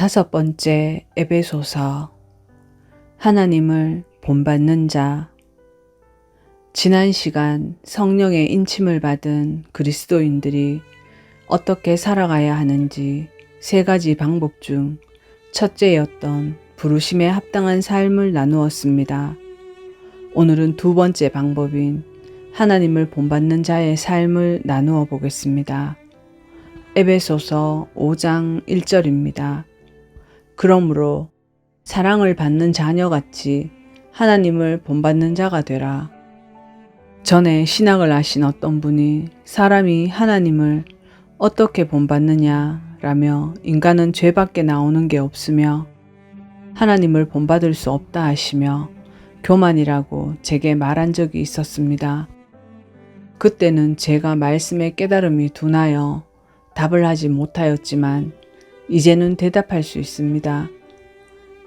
5번째 에베소서. 하나님을 본받는 자. 지난 시간 성령의 인침을 받은 그리스도인들이 어떻게 살아가야 하는지 3가지 방법 중 첫째였던 부르심에 합당한 삶을 나누었습니다. 오늘은 2번째 방법인 하나님을 본받는 자의 삶을 나누어 보겠습니다. 에베소서 5장 1절입니다. 그러므로 사랑을 받는 자녀같이 하나님을 본받는 자가 되라. 전에 신학을 하신 어떤 분이 사람이 하나님을 어떻게 본받느냐 라며 인간은 죄밖에 나오는 게 없으며 하나님을 본받을 수 없다 하시며 교만이라고 제게 말한 적이 있었습니다. 그때는 제가 말씀의 깨달음이 둔하여 답을 하지 못하였지만 이제는 대답할 수 있습니다.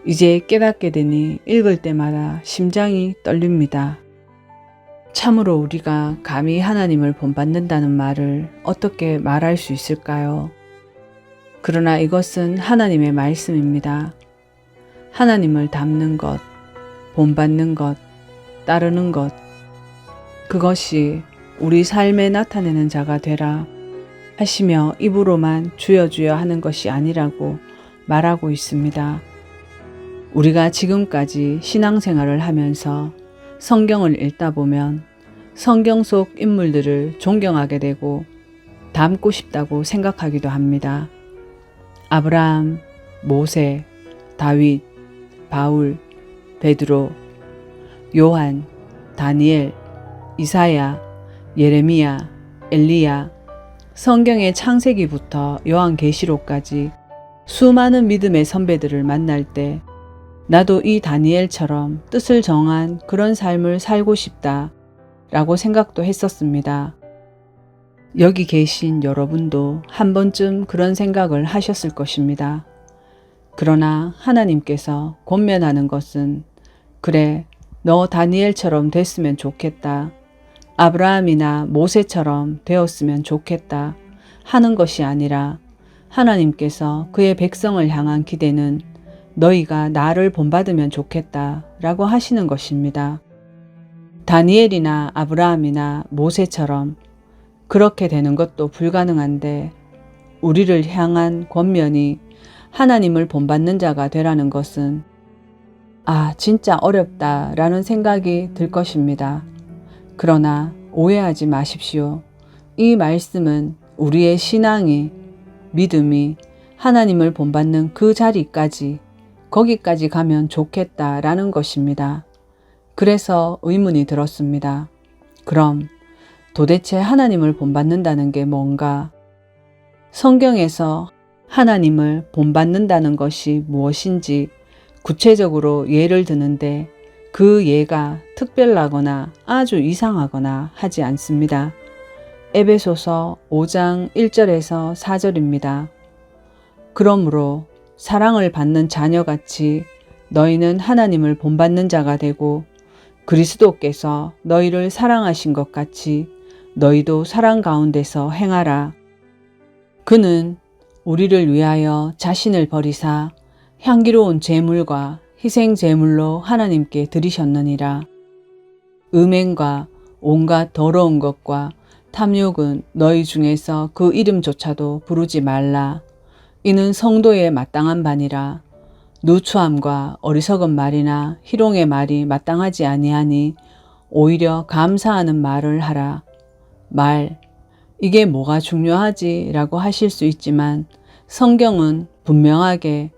이제 깨닫게 되니 읽을 때마다 심장이 떨립니다. 참으로 우리가 감히 하나님을 본받는다는 말을 어떻게 말할 수 있을까요? 그러나 이것은 하나님의 말씀입니다. 하나님을 닮는 것, 본받는 것, 따르는 것, 그것이 우리 삶에 나타내는 자가 되라 하시며 입으로만 주여 주여 하는 것이 아니라고 말하고 있습니다. 우리가 지금까지 신앙생활을 하면서 성경을 읽다 보면 성경 속 인물들을 존경하게 되고 닮고 싶다고 생각하기도 합니다. 아브라함, 모세, 다윗, 바울, 베드로, 요한, 다니엘, 이사야, 예레미야, 엘리야, 성경의 창세기부터 요한계시록까지 수많은 믿음의 선배들을 만날 때 나도 이 다니엘처럼 뜻을 정한 그런 삶을 살고 싶다 라고 생각도 했었습니다. 여기 계신 여러분도 한 번쯤 그런 생각을 하셨을 것입니다. 그러나 하나님께서 권면하는 것은 그래, 너 다니엘처럼 됐으면 좋겠다. 아브라함이나 모세처럼 되었으면 좋겠다 하는 것이 아니라 하나님께서 그의 백성을 향한 기대는 너희가 나를 본받으면 좋겠다 라고 하시는 것입니다. 다니엘이나 아브라함이나 모세처럼 그렇게 되는 것도 불가능한데 우리를 향한 권면이 하나님을 본받는 자가 되라는 것은 진짜 어렵다 라는 생각이 들 것입니다. 그러나 오해하지 마십시오. 이 말씀은 우리의 신앙이, 믿음이 하나님을 본받는 그 자리까지, 거기까지 가면 좋겠다라는 것입니다. 그래서 의문이 들었습니다. 그럼 도대체 하나님을 본받는다는 게 뭔가? 성경에서 하나님을 본받는다는 것이 무엇인지 구체적으로 예를 드는데 그 예가 특별하거나 아주 이상하거나 하지 않습니다. 에베소서 5장 1절에서 4절입니다. 그러므로 사랑을 받는 자녀같이 너희는 하나님을 본받는 자가 되고 그리스도께서 너희를 사랑하신 것 같이 너희도 사랑 가운데서 행하라. 그는 우리를 위하여 자신을 버리사 향기로운 제물과 희생 제물로 하나님께 드리셨느니라. 음행과 온갖 더러운 것과 탐욕은 너희 중에서 그 이름조차도 부르지 말라. 이는 성도의 마땅한 바니라. 누추함과 어리석은 말이나 희롱의 말이 마땅하지 아니하니 오히려 감사하는 말을 하라. 이게 뭐가 중요하지? 라고 하실 수 있지만 성경은 분명하게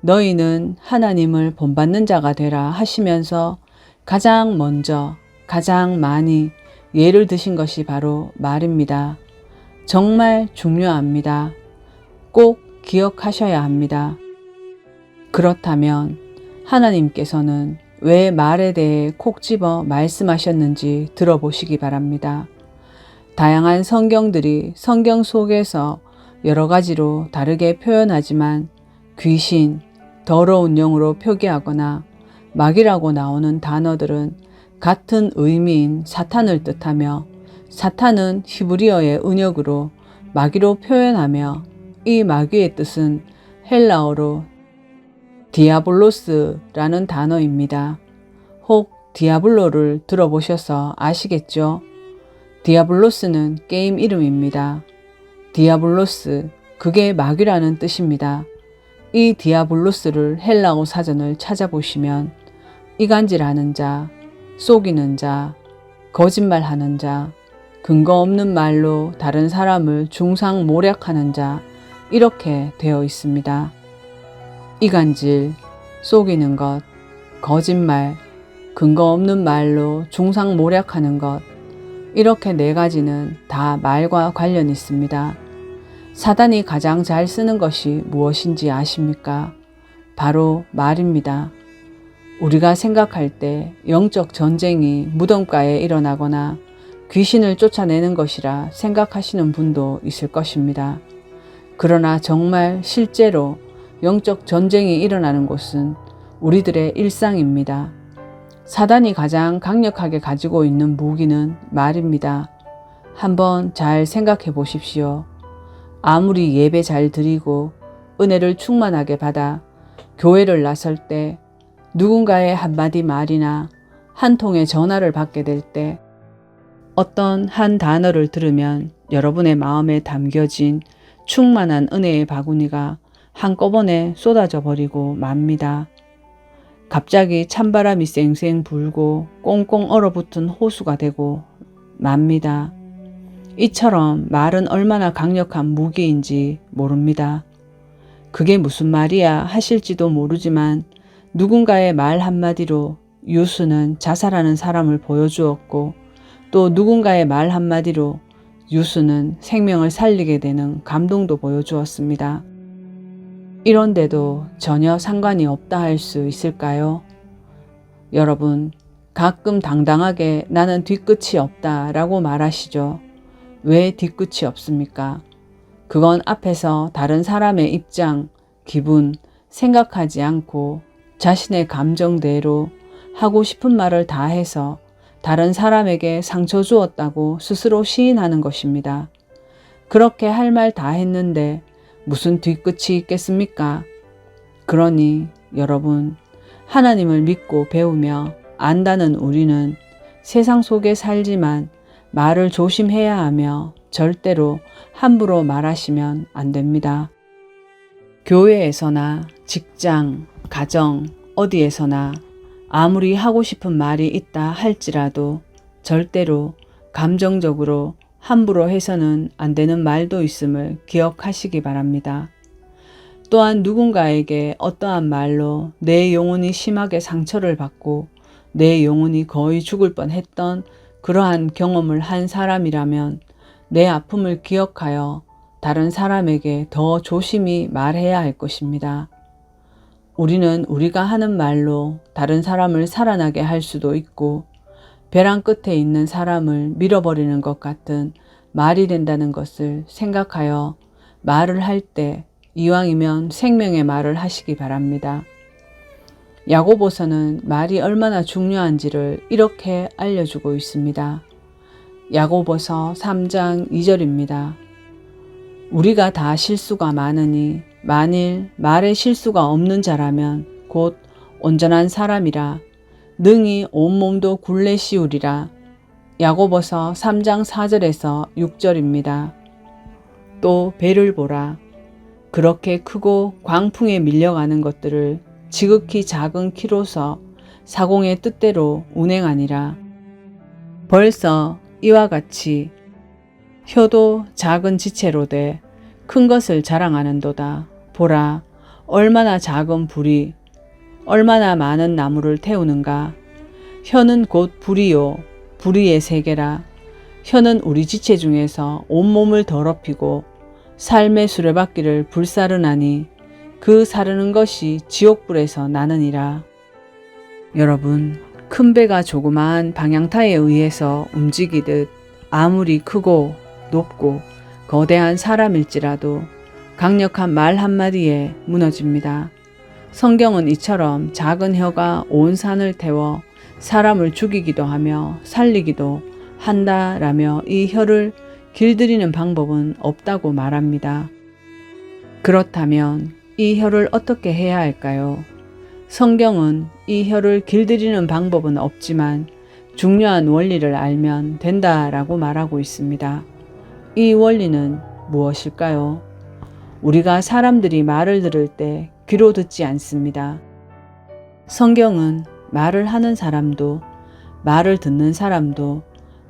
너희는 하나님을 본받는 자가 되라 하시면서 가장 먼저 가장 많이 예를 드신 것이 바로 말입니다. 정말 중요합니다. 꼭 기억하셔야 합니다. 그렇다면 하나님께서는 왜 말에 대해 콕 집어 말씀하셨는지 들어보시기 바랍니다. 다양한 성경들이 성경 속에서 여러 가지로 다르게 표현하지만 귀신, 더러운 영으로 표기하거나 마귀라고 나오는 단어들은 같은 의미인 사탄을 뜻하며 사탄은 히브리어의 은역으로 마귀로 표현하며 이 마귀의 뜻은 헬라어로 디아블로스라는 단어입니다. 혹 디아블로를 들어보셔서 아시겠죠? 디아블로스는 게임 이름입니다. 디아블로스, 그게 마귀라는 뜻입니다. 이 디아블로스를 헬라어 사전을 찾아보시면 이간질하는 자, 속이는 자, 거짓말하는 자, 근거 없는 말로 다른 사람을 중상모략하는 자, 이렇게 되어 있습니다. 이간질, 속이는 것, 거짓말, 근거 없는 말로 중상모략하는 것, 이렇게 네 가지는 다 말과 관련이 있습니다. 사단이 가장 잘 쓰는 것이 무엇인지 아십니까? 바로 말입니다. 우리가 생각할 때 영적 전쟁이 무덤가에 일어나거나 귀신을 쫓아내는 것이라 생각하시는 분도 있을 것입니다. 그러나 정말 실제로 영적 전쟁이 일어나는 곳은 우리들의 일상입니다. 사단이 가장 강력하게 가지고 있는 무기는 말입니다. 한번 잘 생각해 보십시오. 아무리 예배 잘 드리고 은혜를 충만하게 받아 교회를 나설 때 누군가의 한마디 말이나 한 통의 전화를 받게 될 때 어떤 한 단어를 들으면 여러분의 마음에 담겨진 충만한 은혜의 바구니가 한꺼번에 쏟아져 버리고 맙니다. 갑자기 찬바람이 쌩쌩 불고 꽁꽁 얼어붙은 호수가 되고 맙니다. 이처럼 말은 얼마나 강력한 무기인지 모릅니다. 그게 무슨 말이야 하실지도 모르지만 누군가의 말 한마디로 유수는 자살하는 사람을 보여주었고 또 누군가의 말 한마디로 유수는 생명을 살리게 되는 감동도 보여주었습니다. 이런데도 전혀 상관이 없다 할 수 있을까요? 여러분, 가끔 당당하게 나는 뒤끝이 없다라고 말하시죠. 왜 뒤끝이 없습니까? 그건 앞에서 다른 사람의 입장, 기분, 생각하지 않고 자신의 감정대로 하고 싶은 말을 다 해서 다른 사람에게 상처 주었다고 스스로 시인하는 것입니다. 그렇게 할 말 다 했는데 무슨 뒤끝이 있겠습니까? 그러니 여러분, 하나님을 믿고 배우며 안다는 우리는 세상 속에 살지만 말을 조심해야 하며 절대로 함부로 말하시면 안 됩니다. 교회에서나 직장, 가정, 어디에서나 아무리 하고 싶은 말이 있다 할지라도 절대로 감정적으로 함부로 해서는 안 되는 말도 있음을 기억하시기 바랍니다. 또한 누군가에게 어떠한 말로 내 영혼이 심하게 상처를 받고 내 영혼이 거의 죽을 뻔했던 그러한 경험을 한 사람이라면 내 아픔을 기억하여 다른 사람에게 더 조심히 말해야 할 것입니다. 우리는 우리가 하는 말로 다른 사람을 살아나게 할 수도 있고 벼랑 끝에 있는 사람을 밀어버리는 것 같은 말이 된다는 것을 생각하여 말을 할 때 이왕이면 생명의 말을 하시기 바랍니다. 야고보서는 말이 얼마나 중요한지를 이렇게 알려주고 있습니다. 야고보서 3장 2절입니다. 우리가 다 실수가 많으니 만일 말에 실수가 없는 자라면 곧 온전한 사람이라 능히 온몸도 굴레 씌우리라. 야고보서 3장 4절에서 6절입니다. 또 배를 보라. 그렇게 크고 광풍에 밀려가는 것들을 지극히 작은 키로서 사공의 뜻대로 운행하니라. 벌써 이와 같이 혀도 작은 지체로 돼 큰 것을 자랑하는도다. 보라, 얼마나 작은 불이 얼마나 많은 나무를 태우는가. 혀는 곧 불이요 불의의 세계라. 혀는 우리 지체 중에서 온몸을 더럽히고 삶의 수레바퀴를 불사르나니 그 사르는 것이 지옥불에서 나느니라. 여러분, 큰 배가 조그마한 방향타에 의해서 움직이듯 아무리 크고 높고 거대한 사람일지라도 강력한 말 한마디에 무너집니다. 성경은 이처럼 작은 혀가 온 산을 태워 사람을 죽이기도 하며 살리기도 한다라며 이 혀를 길들이는 방법은 없다고 말합니다. 그렇다면 이 혀를 어떻게 해야 할까요? 성경은 이 혀를 길들이는 방법은 없지만 중요한 원리를 알면 된다라고 말하고 있습니다. 이 원리는 무엇일까요? 우리가 사람들이 말을 들을 때 귀로 듣지 않습니다. 성경은 말을 하는 사람도 말을 듣는 사람도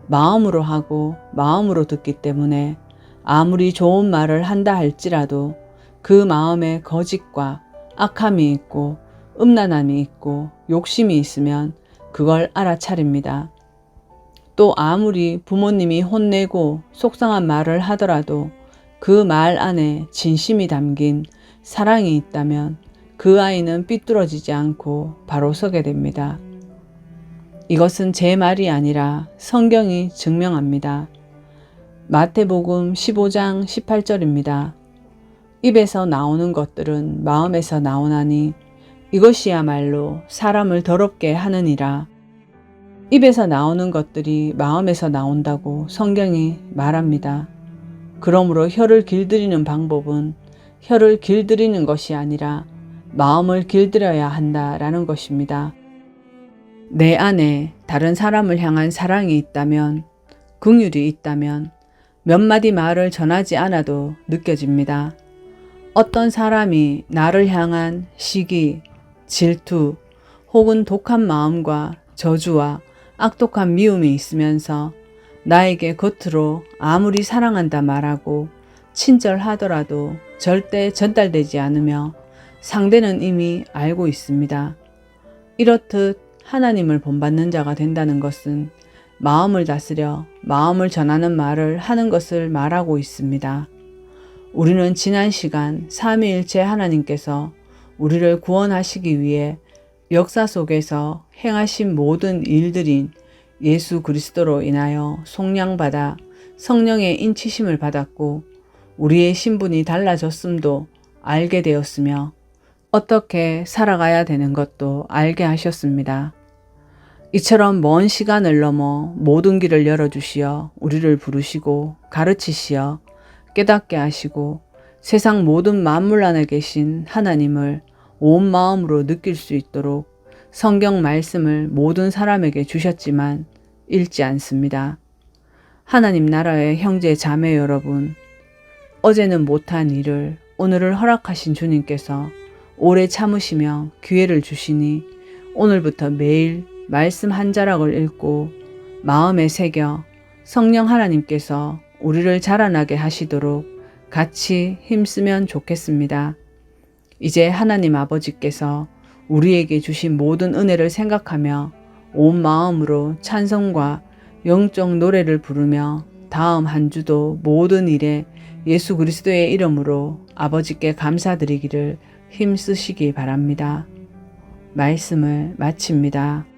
마음으로 하고 마음으로 듣기 때문에 아무리 좋은 말을 한다 할지라도 그 마음에 거짓과 악함이 있고 음란함이 있고 욕심이 있으면 그걸 알아차립니다. 또 아무리 부모님이 혼내고 속상한 말을 하더라도 그 말 안에 진심이 담긴 사랑이 있다면 그 아이는 삐뚤어지지 않고 바로 서게 됩니다. 이것은 제 말이 아니라 성경이 증명합니다. 마태복음 15장 18절입니다. 입에서 나오는 것들은 마음에서 나오나니 이것이야말로 사람을 더럽게 하느니라. 입에서 나오는 것들이 마음에서 나온다고 성경이 말합니다. 그러므로 혀를 길들이는 방법은 혀를 길들이는 것이 아니라 마음을 길들여야 한다라는 것입니다. 내 안에 다른 사람을 향한 사랑이 있다면, 긍휼이 있다면 몇 마디 말을 전하지 않아도 느껴집니다. 어떤 사람이 나를 향한 시기, 질투 혹은 독한 마음과 저주와 악독한 미움이 있으면서 나에게 겉으로 아무리 사랑한다 말하고 친절하더라도 절대 전달되지 않으며 상대는 이미 알고 있습니다. 이렇듯 하나님을 본받는 자가 된다는 것은 마음을 다스려 마음을 전하는 말을 하는 것을 말하고 있습니다. 우리는 지난 시간 삼위일체 하나님께서 우리를 구원하시기 위해 역사 속에서 행하신 모든 일들인 예수 그리스도로 인하여 속량받아 성령의 인치심을 받았고 우리의 신분이 달라졌음도 알게 되었으며 어떻게 살아가야 되는 것도 알게 하셨습니다. 이처럼 먼 시간을 넘어 모든 길을 열어주시어 우리를 부르시고 가르치시어 깨닫게 하시고 세상 모든 만물 안에 계신 하나님을 온 마음으로 느낄 수 있도록 성경 말씀을 모든 사람에게 주셨지만 읽지 않습니다. 하나님 나라의 형제 자매 여러분, 어제는 못한 일을 오늘을 허락하신 주님께서 오래 참으시며 기회를 주시니 오늘부터 매일 말씀 한 자락을 읽고 마음에 새겨 성령 하나님께서 우리를 자라나게 하시도록 같이 힘쓰면 좋겠습니다. 이제 하나님 아버지께서 우리에게 주신 모든 은혜를 생각하며 온 마음으로 찬송과 영적 노래를 부르며 다음 한 주도 모든 일에 예수 그리스도의 이름으로 아버지께 감사드리기를 힘쓰시기 바랍니다. 말씀을 마칩니다.